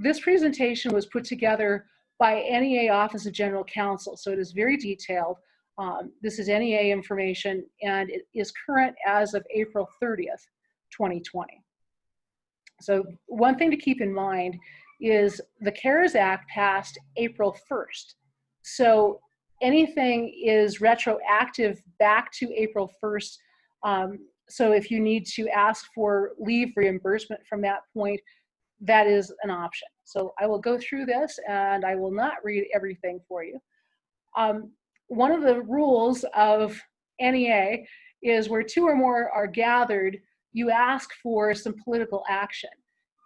this presentation was put together by NEA Office of General Counsel, so it is very detailed. This is NEA information, and it is current as of April 30th, 2020. So one thing to keep in mind is the CARES Act passed April 1st. So anything is retroactive back to April 1st. So if you need to ask for leave reimbursement from that point, that is an option. So I will go through this and I will not read everything for you. One of the rules of NEA is where two or more are gathered, you ask for some political action.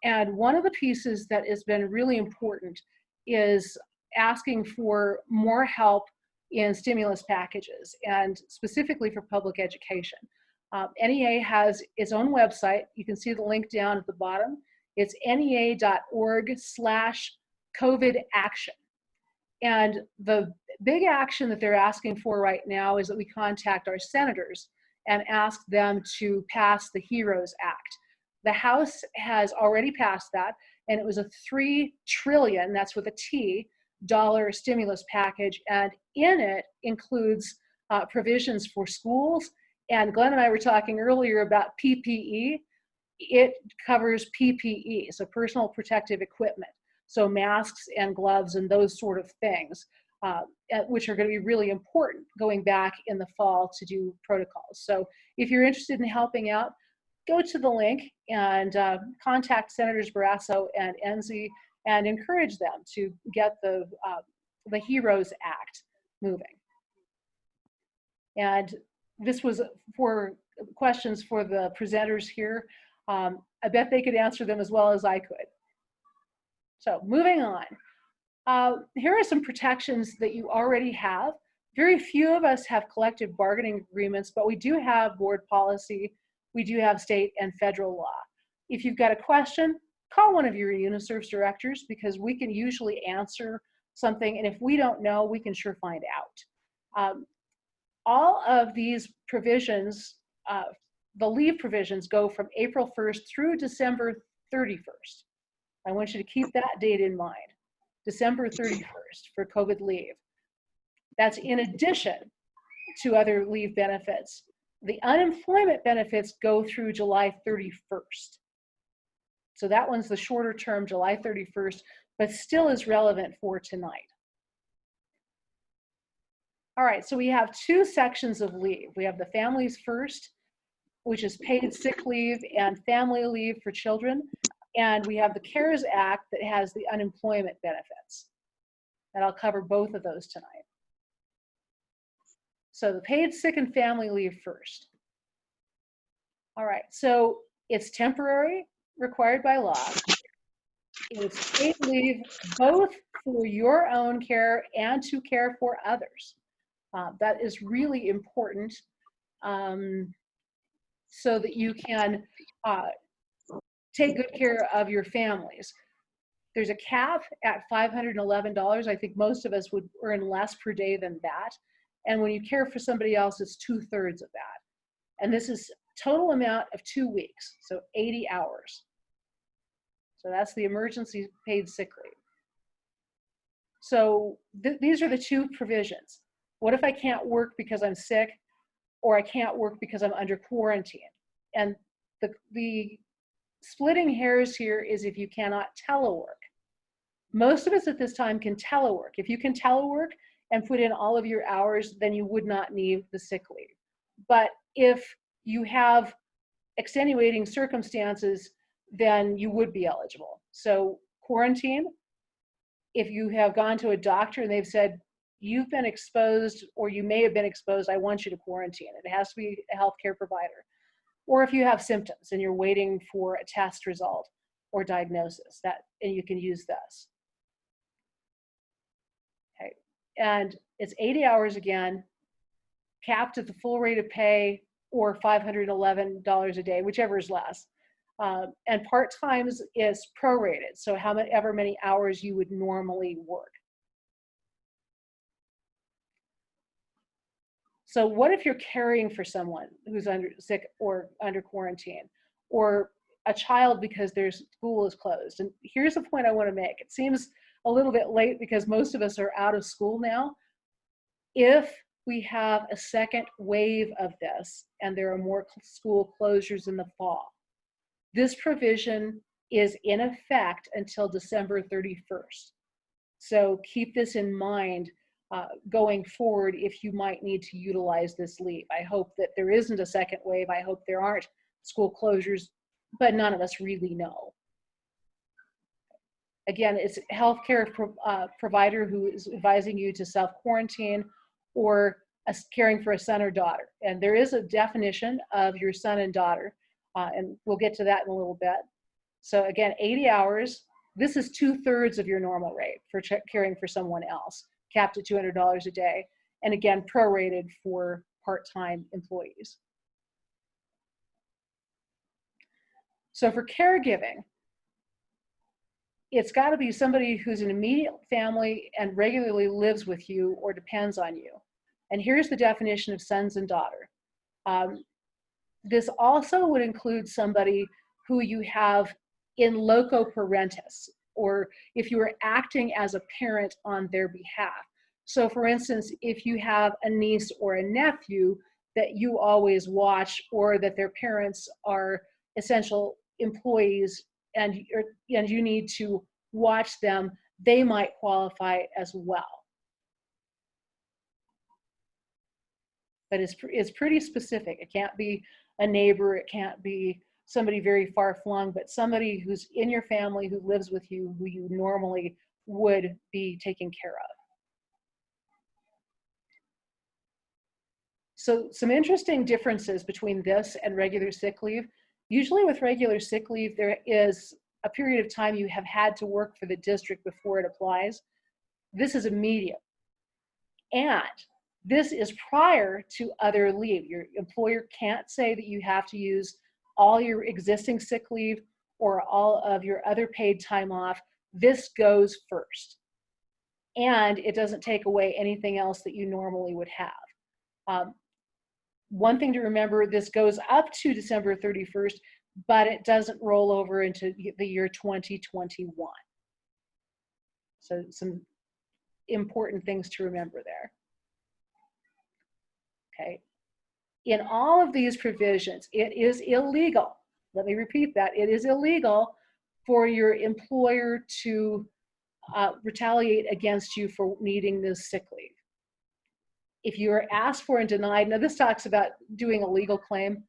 And one of the pieces that has been really important is asking for more help in stimulus packages, and specifically for public education. NEA has its own website. You can see the link down at the bottom. It's nea.org/COVID-action. And the big action that they're asking for right now is that we contact our senators and ask them to pass the HEROES Act. The House has already passed that, and it was a $3 trillion, that's with a T, dollar stimulus package, and in it includes provisions for schools. And Glenn and I were talking earlier about PPE. It covers PPE, so personal protective equipment, so masks and gloves and those sort of things, which are going to be really important going back in the fall to do protocols. So if you're interested in helping out, go to the link and contact Senators Barrasso and Enzi and encourage them to get the HEROES Act moving. And this was for questions for the presenters here. I bet they could answer them as well as I could. So moving on. Here are some protections that you already have. Very few of us have collective bargaining agreements, but we do have board policy. We do have state and federal law. If you've got a question, call one of your UNISERV's directors, because we can usually answer something, and if we don't know, we can sure find out. All of these provisions, the leave provisions, go from April 1st through December 31st. I want you to keep that date in mind, December 31st for COVID leave. That's in addition to other leave benefits. The unemployment benefits go through July 31st. So that one's the shorter term, July 31st, but still is relevant for tonight. All right, so we have two sections of leave. We have the Families First, which is paid sick leave and family leave for children. And we have the CARES Act that has the unemployment benefits. And I'll cover both of those tonight. So the paid sick and family leave first. All right, so it's temporary, required by law. It's paid leave both for your own care and to care for others. That is really important, so that you can take good care of your families. There's a cap at $511. I think most of us would earn less per day than that. And when you care for somebody else, it's 2/3 of that. And this is total amount of 2 weeks, so 80 hours. So that's the emergency paid sick leave. So these are the two provisions. What if I can't work because I'm sick, or I can't work because I'm under quarantine? And the splitting hairs here is if you cannot telework. Most of us at this time can telework. If you can telework and put in all of your hours, then you would not need the sick leave. But if you have extenuating circumstances, then you would be eligible. So quarantine, if you have gone to a doctor and they've said, you've been exposed, or you may have been exposed, I want you to quarantine. It has to be a healthcare provider. Or if you have symptoms and you're waiting for a test result or diagnosis, and you can use this. Okay, and it's 80 hours again, capped at the full rate of pay, or $511 a day, whichever is less. And part-time is prorated, so however many hours you would normally work. So what if you're caring for someone who's sick or under quarantine, or a child because their school is closed. And here's the point I want to make. It seems a little bit late because most of us are out of school now. If we have a second wave of this and there are more school closures in the fall, this provision is in effect until December 31st. So keep this in mind going forward if you might need to utilize this leave. I hope that there isn't a second wave. I hope there aren't school closures, but none of us really know. Again, it's a healthcare provider who is advising you to self-quarantine or caring for a son or daughter. And there is a definition of your son and daughter, and we'll get to that in a little bit. So again, 80 hours. This is 2/3 of your normal rate for caring for someone else, capped at $200 a day. And again, prorated for part-time employees. So for caregiving, it's got to be somebody who's an immediate family and regularly lives with you or depends on you. And here's the definition of sons and daughter. This also would include somebody who you have in loco parentis, or if you are acting as a parent on their behalf. So for instance, if you have a niece or a nephew that you always watch, or that their parents are essential employees and you need to watch them, they might qualify as well. But it's pretty specific. It can't be a neighbor, it can't be somebody very far flung, but somebody who's in your family, who lives with you, who you normally would be taking care of. So some interesting differences between this and regular sick leave. Usually with regular sick leave, there is a period of time you have had to work for the district before it applies. This is immediate. And this is prior to other leave. Your employer can't say that you have to use all your existing sick leave or all of your other paid time off. This goes first. And it doesn't take away anything else that you normally would have. One thing to remember, this goes up to December 31st, but it doesn't roll over into the year 2021. So some important things to remember there. Okay. In all of these provisions, it is illegal. Let me repeat that. It is illegal for your employer to retaliate against you for needing this sick leave. If you are asked for and denied, now this talks about doing a legal claim,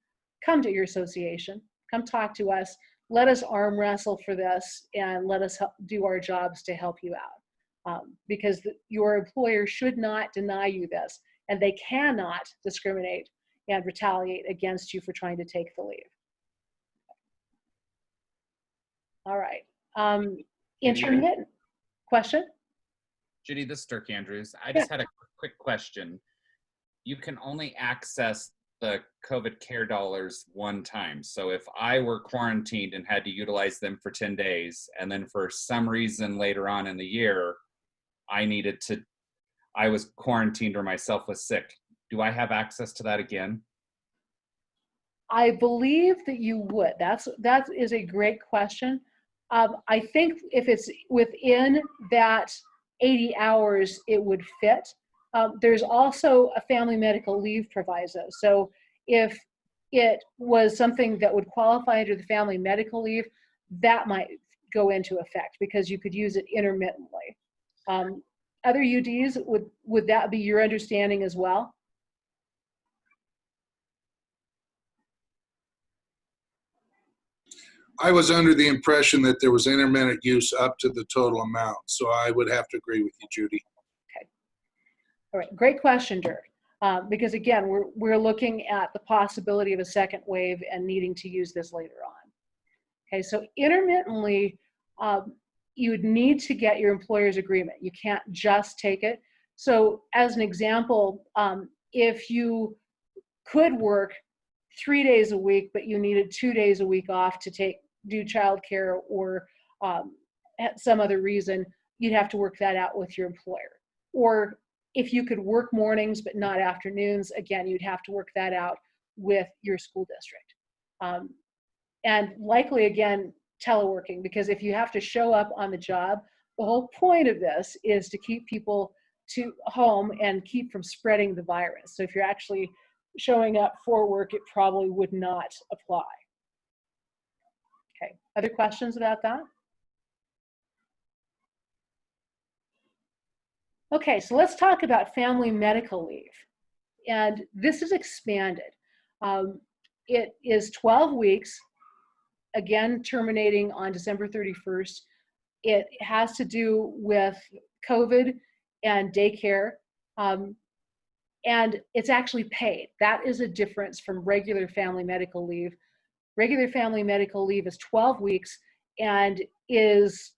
come to your association, come talk to us, let us arm wrestle for this, and let us do our jobs to help you out. Because your employer should not deny you this, and they cannot discriminate and retaliate against you for trying to take the leave. All right. Intermittent. Question? Judy, this is Dirk Andrews. I just had a quick question. You can only access the COVID care dollars one time. So if I were quarantined and had to utilize them for 10 days, and then for some reason later on in the year, I was quarantined or myself was sick, do I have access to that again? I believe that you would. That is a great question. I think if it's within that 80 hours, it would fit. There's also a family medical leave proviso. So if it was something that would qualify under the family medical leave, that might go into effect because you could use it intermittently. Other UDs, would that be your understanding as well? I was under the impression that there was intermittent use up to the total amount. So I would have to agree with you, Judy. Okay. All right. Great question, Dirk. Because again, we're looking at the possibility of a second wave and needing to use this later on. Okay. So intermittently, you would need to get your employer's agreement. You can't just take it. So as an example, if you could work 3 days a week, but you needed 2 days a week off to do childcare or some other reason, you'd have to work that out with your employer. Or if you could work mornings but not afternoons, again, you'd have to work that out with your school district. And likely, again, teleworking, because if you have to show up on the job, the whole point of this is to keep people to home and keep from spreading the virus. So if you're actually showing up for work, it probably would not apply. Okay, other questions about that? Okay, so let's talk about family medical leave. And this is expanded. It is 12 weeks, again, terminating on December 31st. It has to do with COVID and daycare, and it's actually paid. That is a difference from regular family medical leave. Regular family medical leave is 12 weeks and is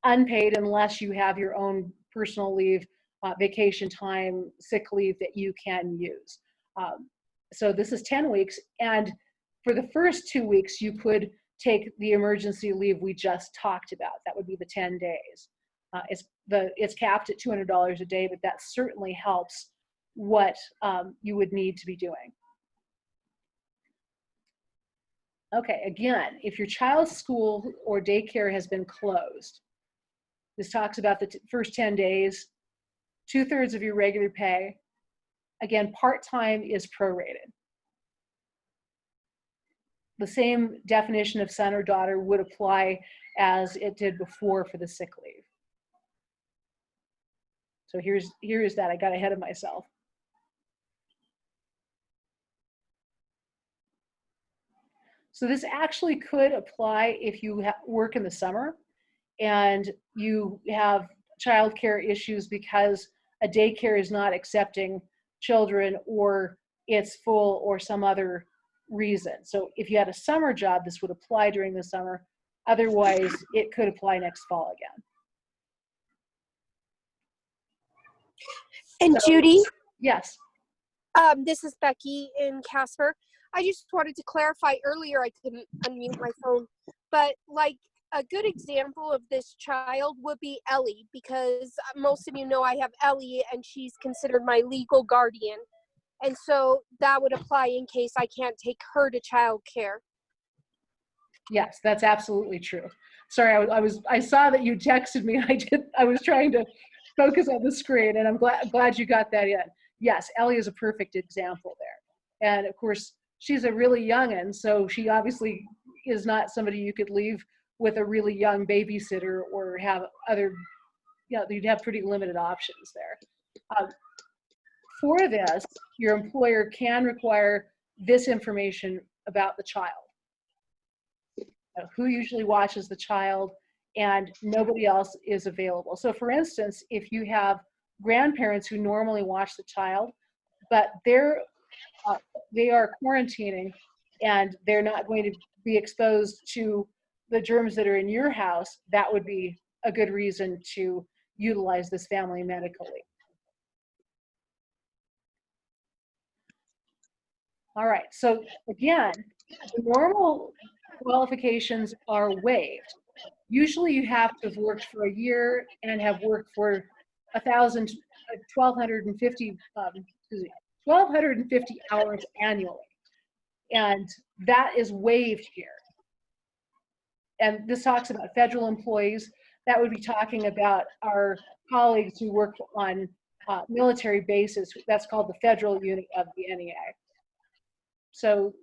unpaid unless you have your own personal leave, vacation time, sick leave that you can use. So this is 10 weeks, and for the first 2 weeks, you could take the emergency leave we just talked about. That would be the 10 days. It's capped at $200 a day, but that certainly helps what you would need to be doing. Okay, again, if your child's school or daycare has been closed, this talks about the first 10 days, 2/3 of your regular pay. Again, part-time is prorated. The same definition of son or daughter would apply as it did before for the sick leave. So here's that. I got ahead of myself. So this actually could apply if you work in the summer and you have childcare issues because a daycare is not accepting children, or it's full, or some other reason. So if you had a summer job, this would apply during the summer. Otherwise, it could apply next fall again. And So, Judy, yes. this is Becky in Casper. I just wanted to clarify earlier, I couldn't unmute my phone, but like a good example of this child would be Ellie, because most of you know I have Ellie and she's considered my legal guardian. And so that would apply in case I can't take her to childcare. Yes, that's absolutely true. Sorry, I saw that you texted me. I was trying to focus on the screen, and I'm glad you got that in. Yes, Ellie is a perfect example there. And of course, she's a really youngin', so she obviously is not somebody you could leave with a really young babysitter or have other, you'd have pretty limited options there. For this, your employer can require this information about the child. Who usually watches the child, and nobody else is available. So for instance, if you have grandparents who normally watch the child, but they are quarantining and they're not going to be exposed to the germs that are in your house, that would be a good reason to utilize this family medical leave. All right, so again, the normal qualifications are waived. Usually you have to have worked for a year and have worked for 1,250 hours annually. And that is waived here. And this talks about federal employees. That would be talking about our colleagues who work on military bases. That's called the federal unit of the NEA. So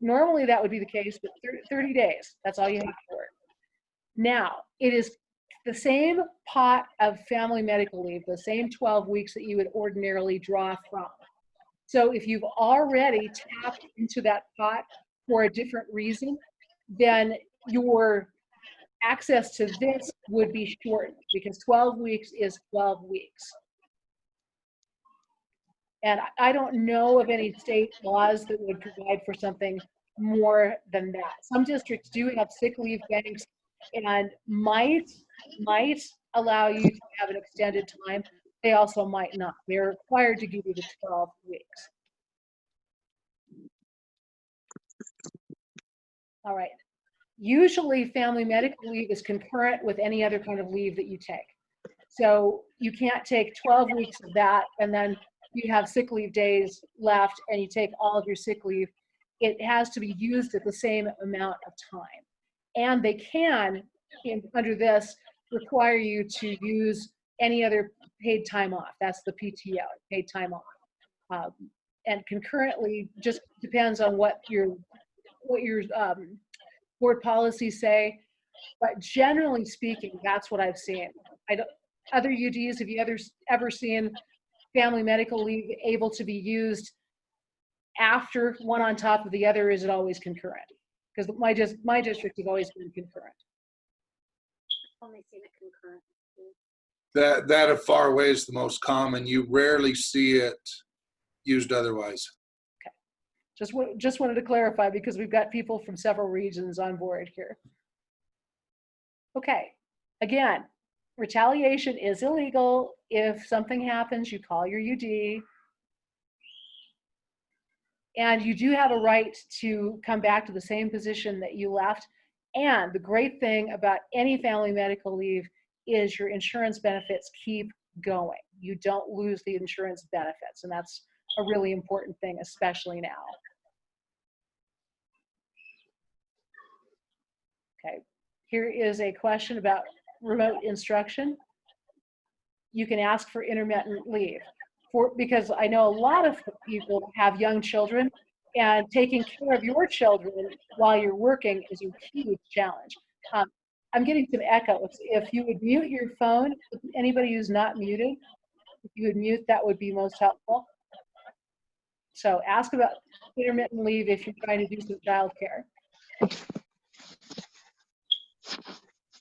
normally that would be the case, but 30 days, that's all you have to work. Now, it is the same pot of family medical leave, the same 12 weeks that you would ordinarily draw from. So if you've already tapped into that pot for a different reason, then your access to this would be shortened, because 12 weeks is 12 weeks. And I don't know of any state laws that would provide for something more than that. Some districts do have sick leave banks and might allow you to have an extended time. They also might not. They're required to give you the 12 weeks. All right. Usually family medical leave is concurrent with any other kind of leave that you take. So you can't take 12 weeks of that and then you have sick leave days left and you take all of your sick leave it has to be used at the same amount of time. And they can, under this, require you to use any other paid time off. That's the PTO, paid time off. And concurrently, just depends on what your board policies say. But generally speaking, that's what I've seen. Other UDs, have you ever seen family medical leave able to be used after one on top of the other? Is it always concurrent? Because my district has always been concurrent. Only seen it concurrent. That far away is the most common. You rarely see it used otherwise. Okay. Just wanted to clarify because we've got people from several regions on board here. Okay. Again, retaliation is illegal. If something happens, you call your UD. And you do have a right to come back to the same position that you left. And the great thing about any family medical leave is your insurance benefits keep going. You don't lose the insurance benefits. And that's a really important thing, especially now. Okay, here is a question about remote instruction. You can ask for intermittent leave because I know a lot of people have young children, and taking care of your children while you're working is a huge challenge. I'm getting some echo. If you would mute your phone, anybody who's not muted, if you would mute, that would be most helpful. So ask about intermittent leave if you're trying to do some childcare.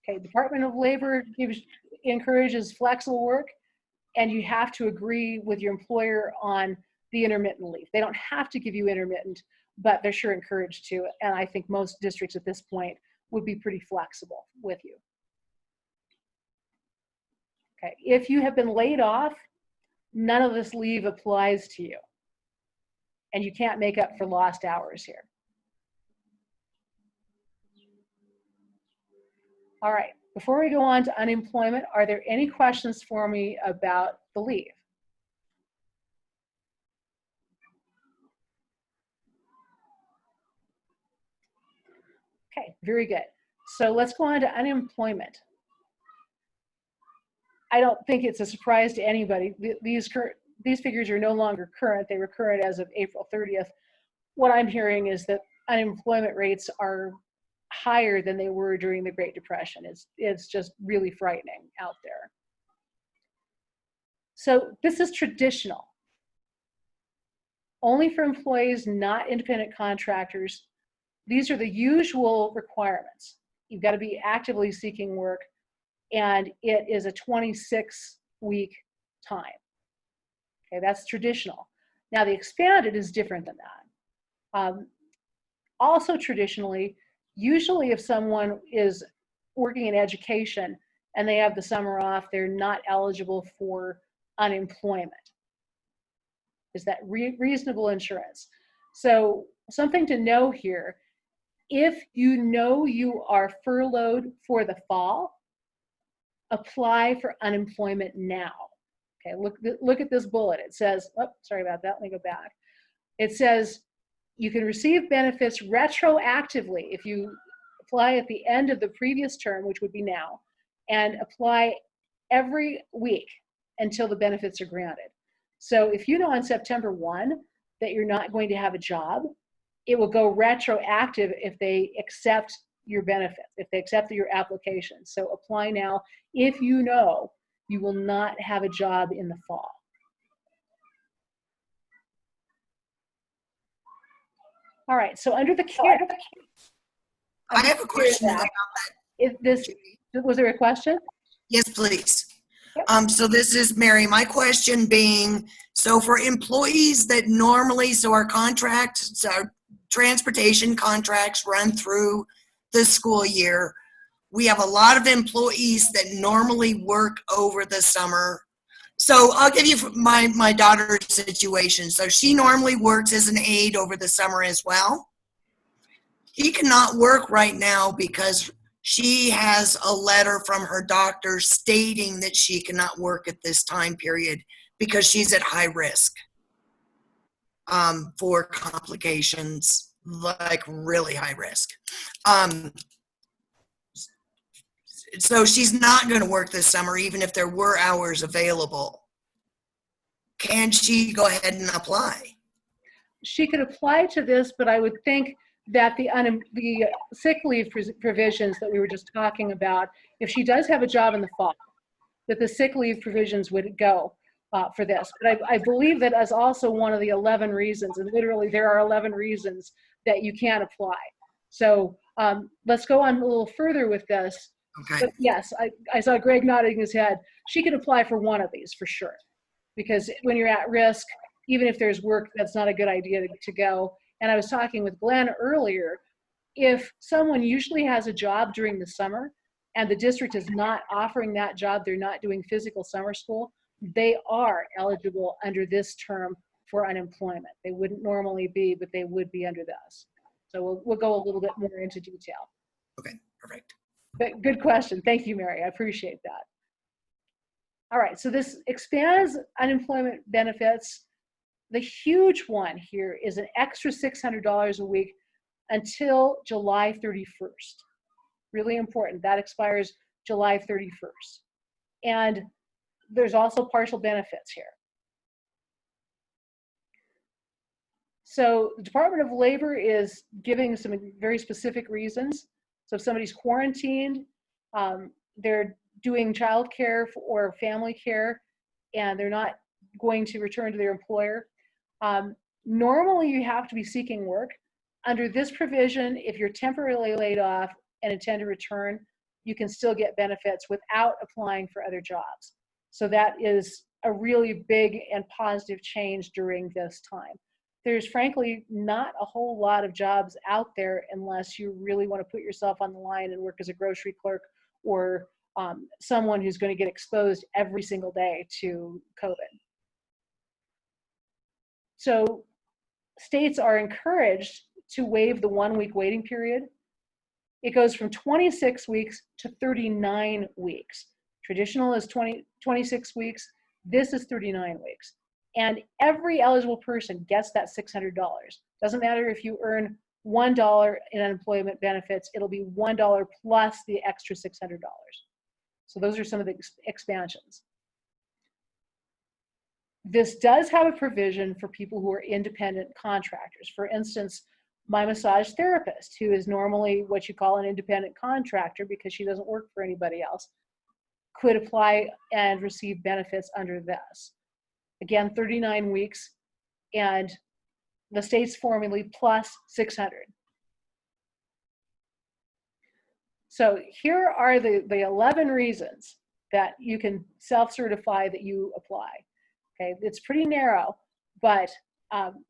Okay, Department of Labor encourages flexible work, and you have to agree with your employer on the intermittent leave. They don't have to give you intermittent, but they're sure encouraged to. And I think most districts at this point would be pretty flexible with you. Okay, if you have been laid off, none of this leave applies to you. And you can't make up for lost hours here. All right, before we go on to unemployment, are there any questions for me about the leave? Okay, very good. So let's go on to unemployment. I don't think it's a surprise to anybody. These figures are no longer current. They were current as of April 30th. What I'm hearing is that unemployment rates are higher than they were during the Great Depression. It's just really frightening out there. So this is traditional. Only for employees, not independent contractors. These are the usual requirements. You've got to be actively seeking work, and it is a 26-week time. Okay, that's traditional. Now the expanded is different than that. Also traditionally, usually if someone is working in education and they have the summer off, they're not eligible for unemployment. Is that reasonable insurance? So something to know here, if you know you are furloughed for the fall, apply for unemployment now. Okay, look at this bullet. It says, oh, sorry about that, let me go back. It says you can receive benefits retroactively if you apply at the end of the previous term, which would be now, and apply every week until the benefits are granted. So if you know on September 1 that you're not going to have a job, it will go retroactive if they accept your benefits, if they accept your application. So apply now if you know you will not have a job in the fall. All right, so under the care. I have a question about that. Was there a question? Yes, please. Yep. So this is Mary. My question being, so for employees that normally, so our contracts, our transportation contracts run through the school year. We have a lot of employees that normally work over the summer. So I'll give you my daughter's situation. So she normally works as an aide over the summer as well. She cannot work right now because she has a letter from her doctor stating that she cannot work at this time period because she's at high risk for complications. like really high risk. So she's not going to work this summer, even if there were hours available. Can she go ahead and apply? She could apply to this, but I would think that the sick leave provisions that we were just talking about, if she does have a job in the fall, that the sick leave provisions would go for this. But I believe that as also one of the 11 reasons, and literally there are 11 reasons that you can't apply. So let's go on a little further with this. Okay. But yes, I saw Greg nodding his head. She could apply for one of these for sure. Because when you're at risk, even if there's work, that's not a good idea to go. And I was talking with Glenn earlier, if someone usually has a job during the summer and the district is not offering that job, they're not doing physical summer school, they are eligible under this term for unemployment. They wouldn't normally be, but they would be under this. So we'll go a little bit more into detail. Okay, perfect. But good question. Thank you, Mary. I appreciate that. All right, so this expands unemployment benefits. The huge one here is an extra $600 a week until July 31st. Really important. That expires July 31st. And there's also partial benefits here. So the Department of Labor is giving some very specific reasons. So if somebody's quarantined, they're doing childcare or family care, and they're not going to return to their employer. Normally, you have to be seeking work. Under this provision, if you're temporarily laid off and intend to return, you can still get benefits without applying for other jobs. So that is a really big and positive change during this time. There's frankly not a whole lot of jobs out there unless you really want to put yourself on the line and work as a grocery clerk or someone who's going to get exposed every single day to COVID. So states are encouraged to waive the 1 week waiting period. It goes from 26 weeks to 39 weeks. Traditional is 26 weeks. This is 39 weeks. And every eligible person gets that $600. Doesn't matter if you earn $1 in unemployment benefits, it'll be $1 plus the extra $600. So those are some of the expansions. This does have a provision for people who are independent contractors. For instance, my massage therapist, who is normally what you call an independent contractor because she doesn't work for anybody else, could apply and receive benefits under this. Again, 39 weeks, and the state's formula plus 600. So here are the 11 reasons that you can self-certify that you apply. Okay, it's pretty narrow, but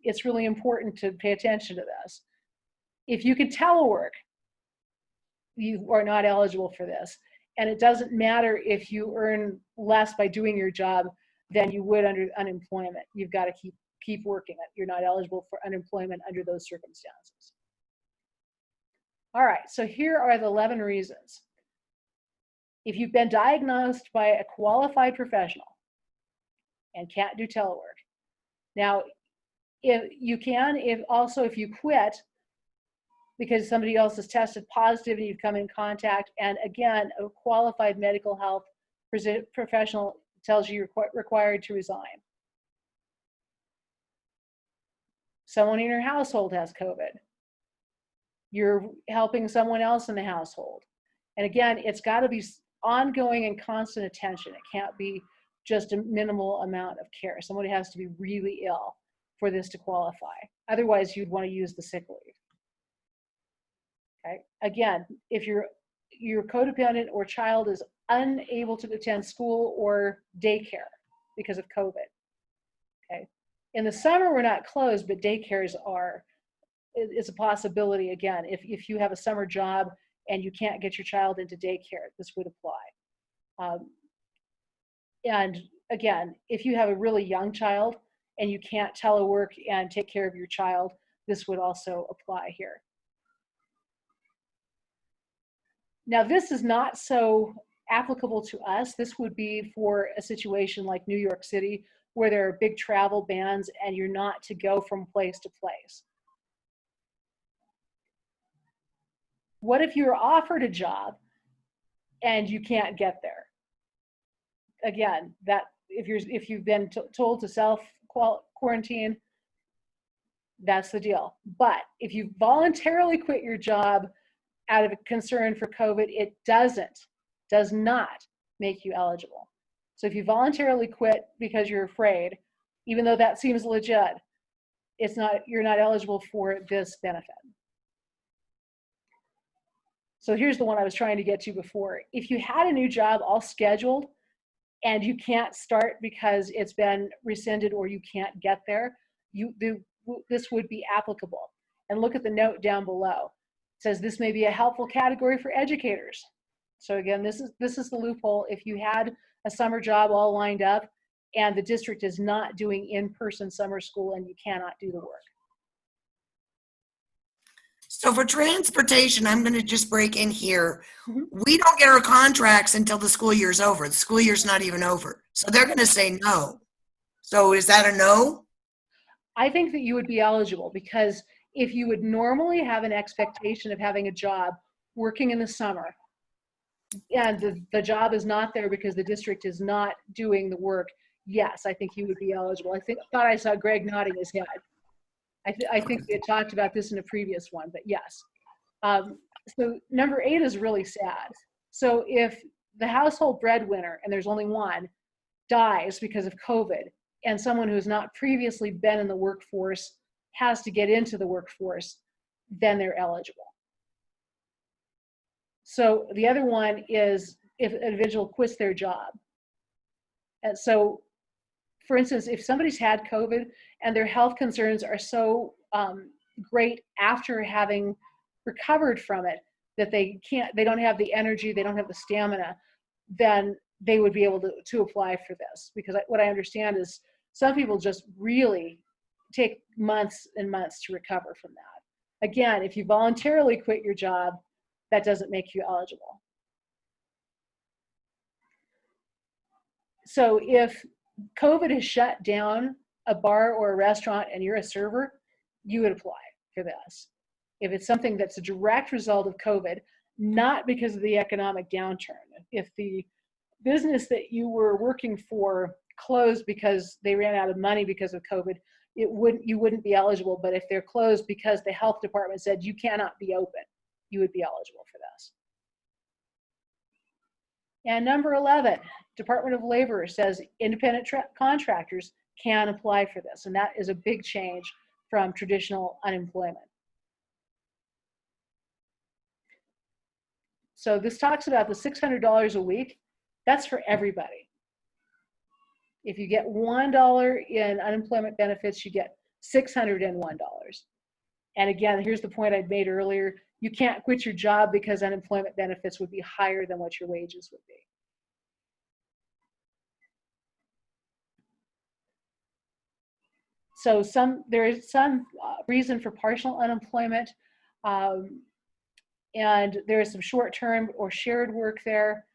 it's really important to pay attention to this. If you can telework, you are not eligible for this. And it doesn't matter if you earn less by doing your job than you would under unemployment. You've got to keep working it. You're not eligible for unemployment under those circumstances. All right, so here are the 11 reasons. If you've been diagnosed by a qualified professional and can't do telework. Now, if you can, if you quit because somebody else has tested positive and you've come in contact, and again, a qualified medical health professional tells you you're required to resign. Someone in your household has COVID. You're helping someone else in the household. And again, it's got to be ongoing and constant attention. It can't be just a minimal amount of care. Somebody has to be really ill for this to qualify. Otherwise, you'd want to use the sick leave. Okay. Again, if your codependent or child is unable to attend school or daycare because of COVID. Okay. In the summer, we're not closed, but daycares are. It's a possibility. Again, if you have a summer job and you can't get your child into daycare, this would apply. And again, if you have a really young child and you can't telework and take care of your child, this would also apply here. Now, this is not so applicable to us. This would be for a situation like New York City, where there are big travel bans and you're not to go from place to place. What if you're offered a job and you can't get there? Again, that if you've been told to self-quarantine, that's the deal. But if you voluntarily quit your job out of a concern for COVID, it does not make you eligible. So if you voluntarily quit because you're afraid, even though that seems legit, you're not eligible for this benefit. So here's the one I was trying to get to before. If you had a new job all scheduled and you can't start because it's been rescinded or you can't get there, this would be applicable. And look at the note down below. It says this may be a helpful category for educators. So again, this is the loophole. If you had a summer job all lined up and the district is not doing in-person summer school and you cannot do the work. So for transportation, I'm going to just break in here. Mhm. We don't get our contracts until the school year's over. The school year's not even over. So they're going to say no. So is that a no? I think that you would be eligible because if you would normally have an expectation of having a job working in the summer and the job is not there because the district is not doing the work, yes, I think you would be eligible. I thought I saw Greg nodding his head. I think we had talked about this in a previous one, but yes. So number 8 is really sad. So if the household breadwinner, and there's only one, dies because of COVID, and someone who has not previously been in the workforce has to get into the workforce, then they're eligible. So the other one is if an individual quits their job. And so, for instance, if somebody's had COVID and their health concerns are so great after having recovered from it that they don't have the energy, they don't have the stamina, then they would be able to apply for this. Because what I understand is some people just really take months and months to recover from that. Again, if you voluntarily quit your job, that doesn't make you eligible. So if COVID has shut down a bar or a restaurant and you're a server, you would apply for this. If it's something that's a direct result of COVID, not because of the economic downturn. If the business that you were working for closed because they ran out of money because of COVID, you wouldn't be eligible. But if they're closed because the health department said you cannot be open, you would be eligible for this. And number 11, Department of Labor says independent contractors can apply for this. And that is a big change from traditional unemployment. So this talks about the $600 a week. That's for everybody. If you get $1 in unemployment benefits, you get $601. And again, here's the point I'd made earlier. You can't quit your job because unemployment benefits would be higher than what your wages would be. So there is some reason for partial unemployment, and there is some short-term or shared work there.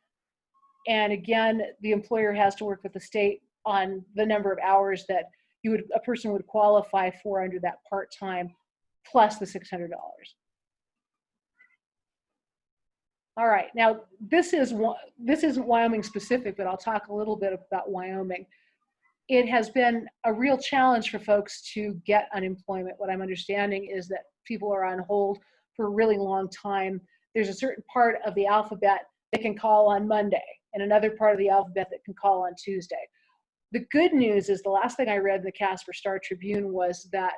And again, the employer has to work with the state on the number of hours that a person would qualify for under that part-time, plus the $600. All right, now this isn't Wyoming specific, but I'll talk a little bit about Wyoming. It has been a real challenge for folks to get unemployment. What I'm understanding is that people are on hold for a really long time. There's a certain part of the alphabet that can call on Monday and another part of the alphabet that can call on Tuesday. The good news is the last thing I read in the Casper Star Tribune was that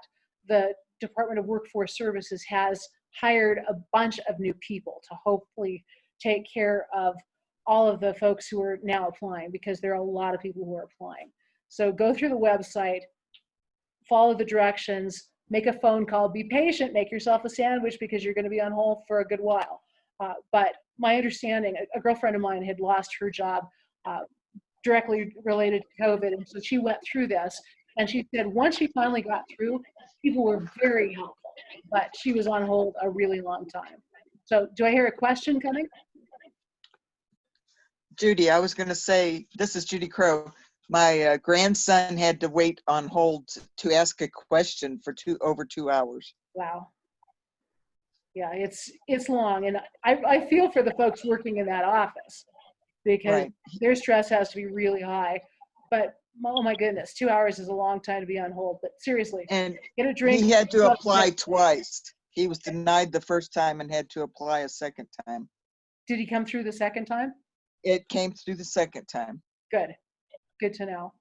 the Department of Workforce Services has hired a bunch of new people to hopefully take care of all of the folks who are now applying, because there are a lot of people who are applying. So go through the website, follow the directions, make a phone call, be patient, make yourself a sandwich because you're going to be on hold for a good while. But my understanding, a girlfriend of mine had lost her job directly related to COVID, and so she went through this, and she said once she finally got through, people were very helpful, but she was on hold a really long time. So do I hear a question coming? Judy, I was going to say, this is Judy Crow. My grandson had to wait on hold to ask a question for over 2 hours. Wow. Yeah, it's long, and I feel for the folks working in that office because Right. their stress has to be really high. But oh my goodness, 2 hours is a long time to be on hold. But seriously, And get a drink. he had to apply twice. He was denied the first time and had to apply a second time. Did he come through the second time? It came through the second time. Good, good to know.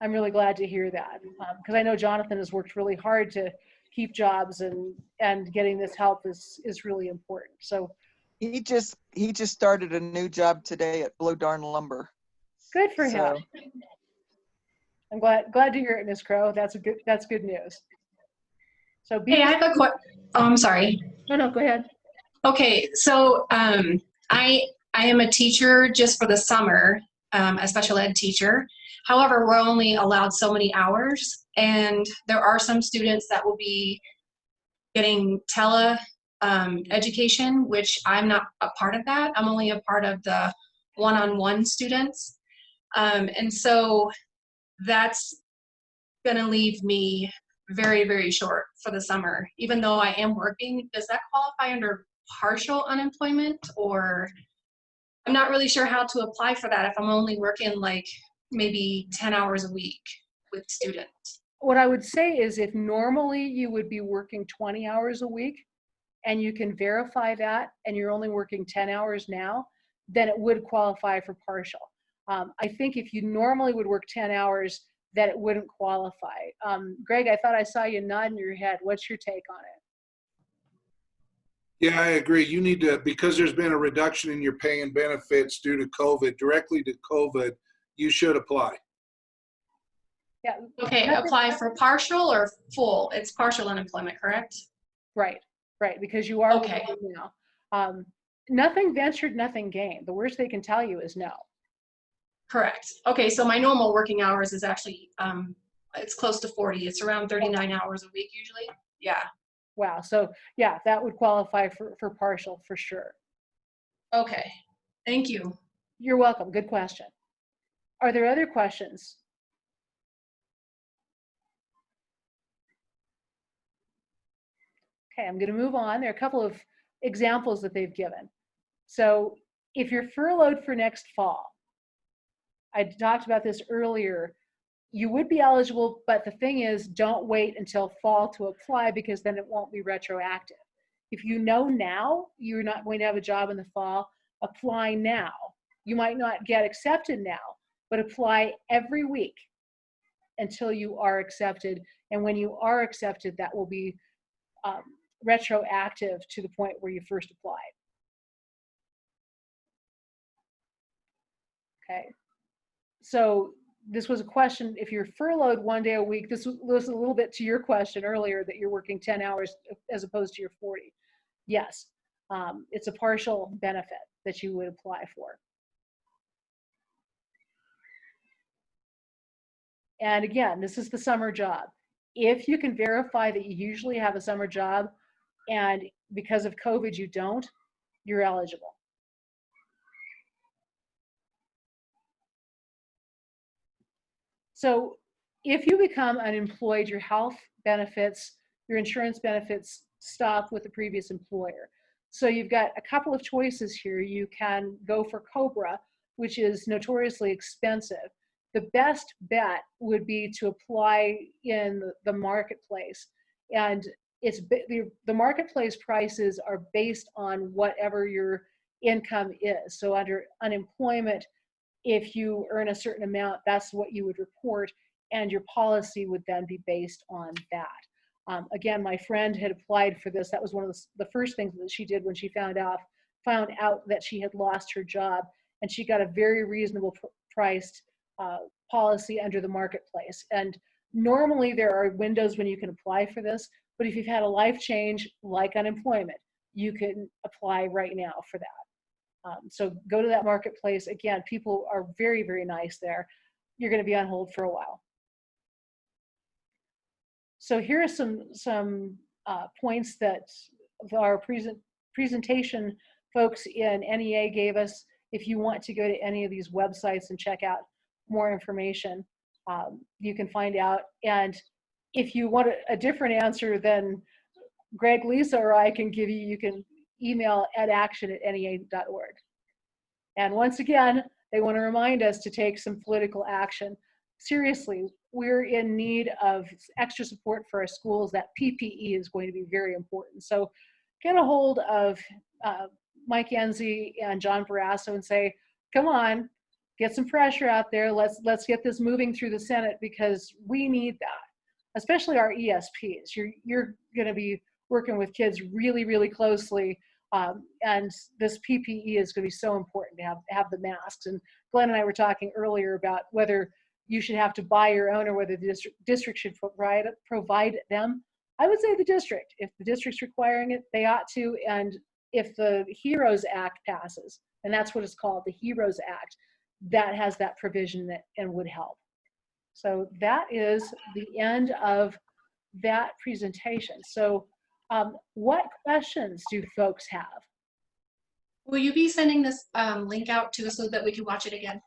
I'm really glad to hear that because I know Jonathan has worked really hard to keep jobs, and getting this help is really important. So He just started a new job today at Blue Darn Lumber. good for him. So I'm glad to hear it, Ms. Crow. That's good news. So Hey, I have a question. Oh, I'm sorry. No, go ahead. Okay, so I am a teacher just for the summer, a special ed teacher. However, we're only allowed so many hours, and there are some students that will be getting tele education, which I'm not a part of that. I'm only a part of the one-on-one students. And so that's going to leave me very, very short for the summer. Even though I am working, does that qualify under partial unemployment? Or I'm not really sure how to apply for that if I'm only working like maybe 10 hours a week with students. What I would say is if normally you would be working 20 hours a week and you can verify that and you're only working 10 hours now, then it would qualify for partial. I think if you normally would work 10 hours, that it wouldn't qualify. Greg, I thought I saw you nodding your head. What's your take on it? Yeah, I agree. You need to, because there's been a reduction in your pay and benefits due to COVID, directly to COVID, you should apply. Yeah. Okay, apply for partial or full? It's partial unemployment, correct? Right, because you are Okay. working now. Nothing ventured, nothing gained. The worst they can tell you is no. Correct. Okay, so my normal working hours is actually, it's close to 40. It's around 39 hours a week usually. Yeah. Wow, so yeah, that would qualify for partial for sure. Okay, thank you. You're welcome, good question. Are there other questions? Okay, I'm gonna move on. There are a couple of examples that they've given. So if you're furloughed for next fall, I talked about this earlier, you would be eligible, but the thing is, don't wait until fall to apply because then it won't be retroactive. If you know now you're not going to have a job in the fall, apply now. You might not get accepted now, but apply every week until you are accepted. And when you are accepted, that will be retroactive to the point where you first applied. Okay. So this was a question, if you're furloughed 1 day a week, this was a little bit to your question earlier that you're working 10 hours as opposed to your 40. Yes, it's a partial benefit that you would apply for. And again, this is the summer job. If you can verify that you usually have a summer job and because of COVID you don't, you're eligible. So if you become unemployed, your health benefits, your insurance benefits stop with the previous employer. So you've got a couple of choices here. You can go for COBRA, which is notoriously expensive. The best bet would be to apply in the marketplace. And it's the marketplace prices are based on whatever your income is. So under unemployment, if you earn a certain amount, that's what you would report, and your policy would then be based on that. Again, my friend had applied for this. That was one of the first things that she did when she found out that she had lost her job, and she got a very reasonable priced policy under the marketplace. And normally there are windows when you can apply for this, but if you've had a life change like unemployment, you can apply right now for that. So go to that marketplace. Again, people are very, very nice there. You're going to be on hold for a while. So here are some points that our presentation folks in NEA gave us. If you want to go to any of these websites and check out more information, you can find out. And if you want a different answer than Greg, Lisa, or I can give you, you can email edaction@nea.org. And once again, they want to remind us to take some political action. Seriously, we're in need of extra support for our schools. That PPE is going to be very important. So get a hold of Mike Enzi and John Barrasso and say, come on, get some pressure out there. Let's get this moving through the Senate, because we need that, especially our ESPs. You're going to be working with kids really, really closely. And this PPE is going to be so important to have the masks. And Glenn and I were talking earlier about whether you should have to buy your own or whether the district should provide them. I would say the district. If the district's requiring it, they ought to. And if the HEROES Act passes, and that's what it's called, the HEROES Act, that has that provision that and would help. So that is the end of that presentation. So what questions do folks have? Will you be sending this link out to us so that we can watch it again?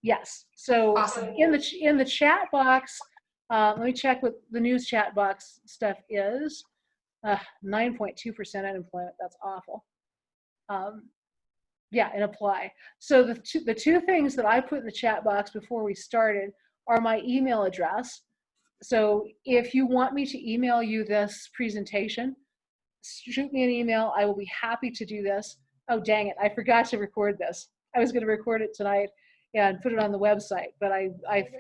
Yes. So Awesome. in the chat box, let me check what the news chat box stuff is. 9.2% unemployment. That's awful. Yeah, and apply. So the two things that I put in the chat box before we started are my email address. So if you want me to email you this presentation, shoot me an email. I will be happy to do this. Oh, dang it. I forgot to record this. I was going to record it tonight and put it on the website, but I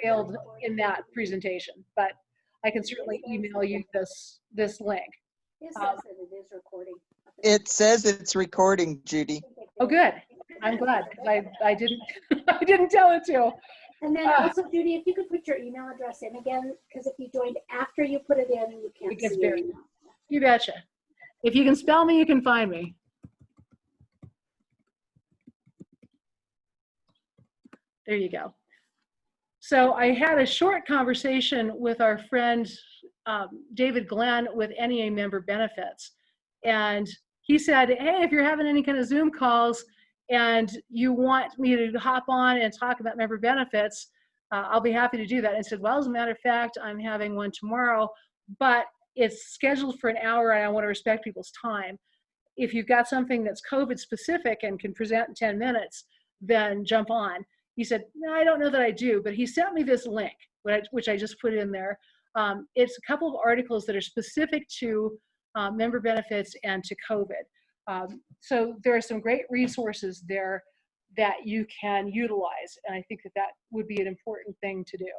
failed in that presentation. But I can certainly email you this link. It says that it is recording. It says it's recording, Judy. Oh, good. I'm glad, because I didn't I didn't tell it to. And then also, Judy, if you could put your email address in again, because if you joined after you put it in, you can't see your email. You betcha. If you can spell me, you can find me. There you go. So I had a short conversation with our friend David Glenn with NEA member benefits. And he said, hey, if you're having any kind of Zoom calls and you want me to hop on and talk about member benefits, I'll be happy to do that. And I said, well, as a matter of fact, I'm having one tomorrow, but it's scheduled for an hour and I want to respect people's time. If you've got something that's COVID specific and can present in 10 minutes, then jump on. He said, no, I don't know that I do, but he sent me this link, which I just put in there. It's a couple of articles that are specific to member benefits and to COVID. So there are some great resources there that you can utilize. And I think that would be an important thing to do.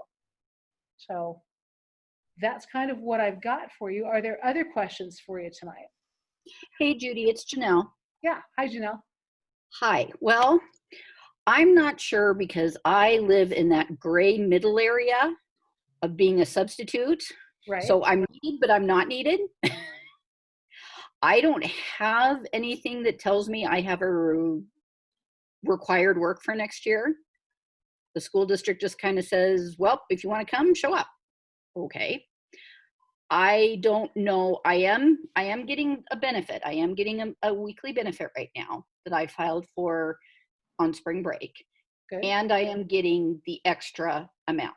So that's kind of what I've got for you. Are there other questions for you tonight? Hey, Judy, it's Janelle. Yeah. Hi, Janelle. Hi. Well, I'm not sure because I live in that gray middle area of being a substitute. Right. So I'm needed, but I'm not needed. I don't have anything that tells me I have a required work for next year. The school district just kind of says, well, if you want to come, show up. Okay. I don't know. I am getting a benefit. I am getting a weekly benefit right now that I filed for on spring break. Good. And I am getting the extra amount.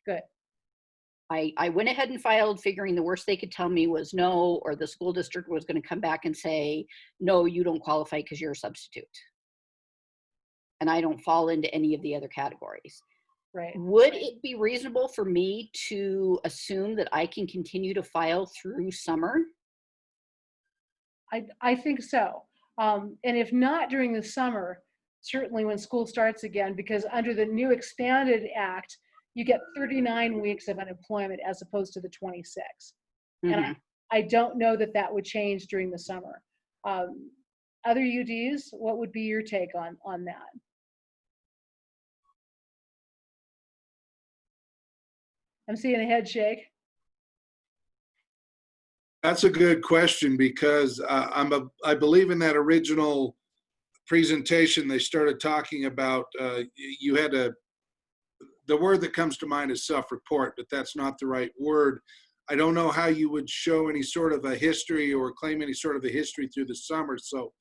Good. I went ahead and filed figuring the worst they could tell me was no, or the school district was going to come back and say, no, you don't qualify because you're a substitute. And I don't fall into any of the other categories. Right. Would it be reasonable for me to assume that I can continue to file through summer? I think so. And if not during the summer, certainly when school starts again, because under the new expanded act, you get 39 weeks of unemployment as opposed to the 26. Mm-hmm. And I don't know that would change during the summer. Other UDs, what would be your take on that? I'm seeing a head shake. That's a good question, because I believe in that original presentation they started talking about you had the word that comes to mind is self-report, but that's not the right word. I don't know how you would show any sort of a history or claim any sort of a history through the summer. So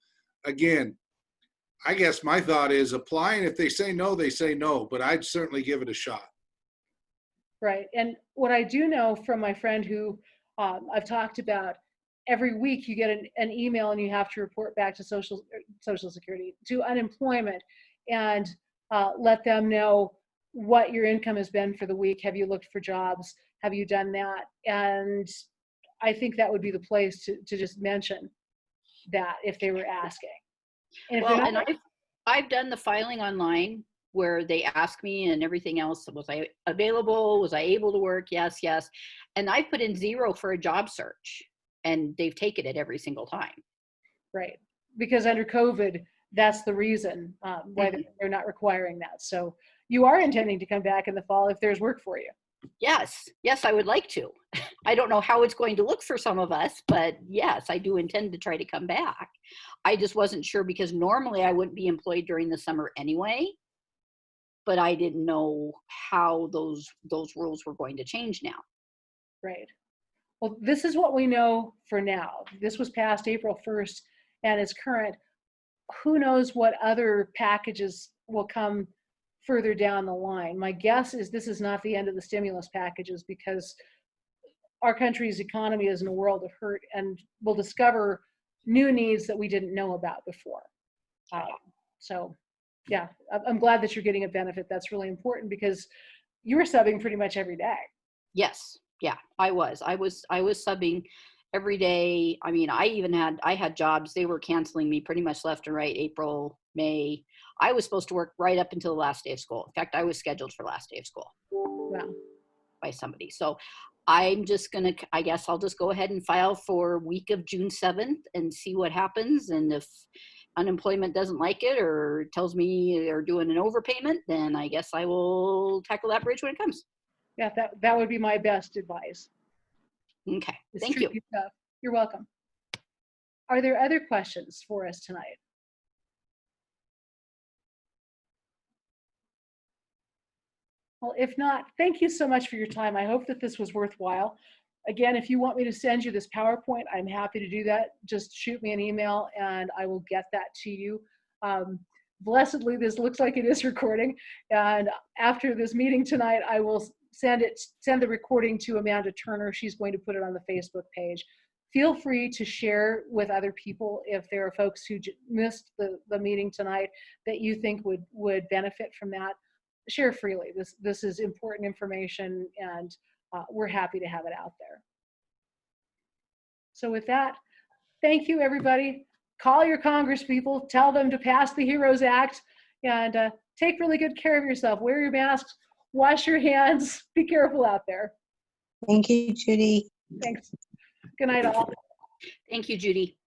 again, I guess my thought is apply, and if they say no, they say no, but I'd certainly give it a shot. Right. And what I do know from my friend who I've talked about every week you get an email and you have to report back to Social Security, to unemployment, and let them know what your income has been for the week. Have you looked for jobs? Have you done that? And I think that would be the place to just mention that if they were asking. And if Well, they're and not, I've done the filing online where they ask me and everything else. Was I available? Was I able to work? Yes, yes. And I put in 0 for a job search, and they've taken it every single time. right, because under COVID, that's the reason why Mhm. they're not requiring that. So you are intending to come back in the fall if there's work for you. Yes, yes, I would like to. I don't know how it's going to look for some of us, but yes, I do intend to try to come back. I just wasn't sure because normally I wouldn't be employed during the summer anyway, but I didn't know how those rules were going to change now. Right. Well, this is what we know for now. This was passed April 1st and is current. Who knows what other packages will come further down the line. My guess is this is not the end of the stimulus packages, because our country's economy is in a world of hurt, and we'll discover new needs that we didn't know about before. So yeah, I'm glad that you're getting a benefit. That's really important because you were subbing pretty much every day. Yes, yeah, I was subbing every day. I mean, I had jobs, they were canceling me pretty much left and right, April, May. I was supposed to work right up until the last day of school. In fact, I was scheduled for last day of school Wow. by somebody. So I'm just gonna, I guess I'll just go ahead and file for week of June 7th and see what happens. And if unemployment doesn't like it or tells me they're doing an overpayment, then I guess I will tackle that bridge when it comes. Yeah, that would be my best advice. Okay, It's thank you. tricky stuff. You're welcome. Are there other questions for us tonight? Well, if not, thank you so much for your time. I hope that this was worthwhile. Again, if you want me to send you this PowerPoint, I'm happy to do that. Just shoot me an email and I will get that to you. Blessedly, this looks like it is recording. And after this meeting tonight, I will send the recording to Amanda Turner. She's going to put it on the Facebook page. Feel free to share with other people if there are folks who missed the meeting tonight that you think would benefit from that. Share freely. This is important information, and we're happy to have it out there. So with that, thank you, everybody. Call your Congress people, tell them to pass the HEROES Act, and take really good care of yourself. Wear your masks, wash your hands, be careful out there. Thank you, Judy. Thanks. Good night, all. Thank you, Judy.